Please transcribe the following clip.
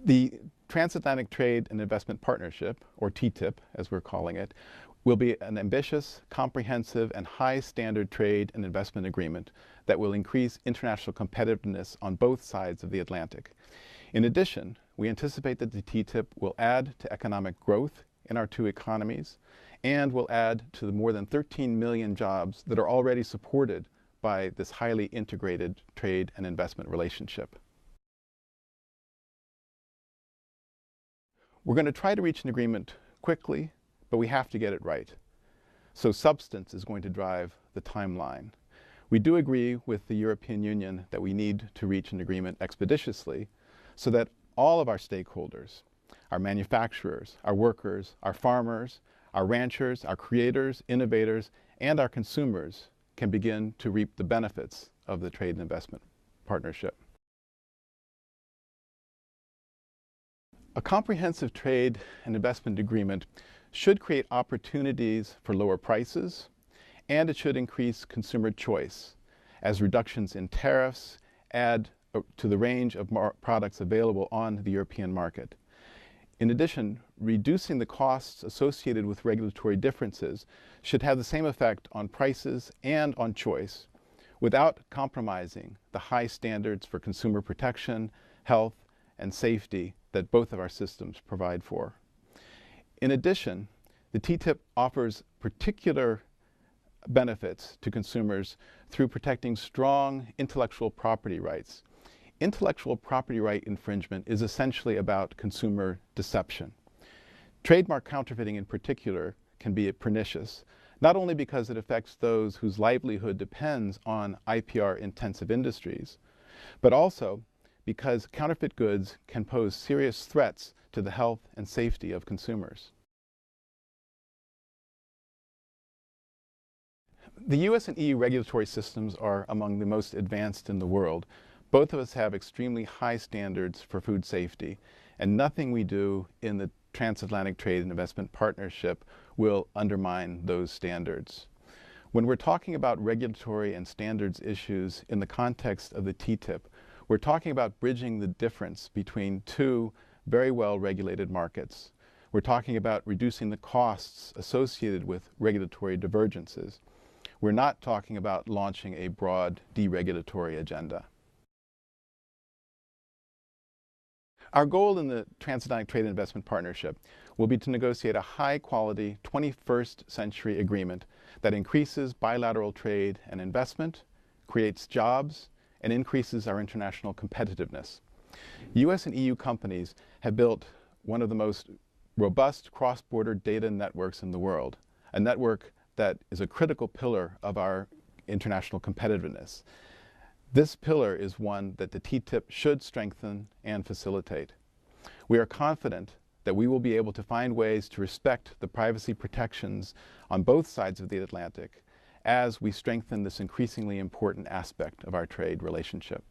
The Transatlantic Trade and Investment Partnership, or TTIP as we're calling it, will be an ambitious, comprehensive, and high-standard trade and investment agreement that will increase international competitiveness on both sides of the Atlantic. In addition, we anticipate that the TTIP will add to economic growth in our two economies and will add to the more than 13 million jobs that are already supported by this highly integrated trade and investment relationship. We're going to try to reach an agreement quickly, but we have to get it right. So substance is going to drive the timeline. We do agree with the European Union that we need to reach an agreement expeditiously so that all of our stakeholders, our manufacturers, our workers, our farmers, our ranchers, our creators, innovators, and our consumers can begin to reap the benefits of the trade and investment partnership. A comprehensive trade and investment agreement should create opportunities for lower prices, and it should increase consumer choice, as reductions in tariffs add to the range of products available on the European market. In addition, reducing the costs associated with regulatory differences should have the same effect on prices and on choice, without compromising the high standards for consumer protection, health, and safety that both of our systems provide for. In addition, the TTIP offers particular benefits to consumers through protecting strong intellectual property rights. Intellectual property right infringement is essentially about consumer deception. Trademark counterfeiting in particular can be pernicious, not only because it affects those whose livelihood depends on IPR-intensive industries, but also because counterfeit goods can pose serious threats to the health and safety of consumers. The US and EU regulatory systems are among the most advanced in the world. Both of us have extremely high standards for food safety, and nothing we do in the Transatlantic Trade and Investment Partnership will undermine those standards. When we're talking about regulatory and standards issues in the context of the TTIP, we're talking about bridging the difference between two very well-regulated markets. We're talking about reducing the costs associated with regulatory divergences. We're not talking about launching a broad deregulatory agenda. Our goal in the Transatlantic Trade and Investment Partnership will be to negotiate a high-quality 21st century agreement that increases bilateral trade and investment, creates jobs, and increases our international competitiveness. US and EU companies have built one of the most robust cross-border data networks in the world, a network that is a critical pillar of our international competitiveness. This pillar is one that the TTIP should strengthen and facilitate. We are confident that we will be able to find ways to respect the privacy protections on both sides of the Atlantic as we strengthen this increasingly important aspect of our trade relationship.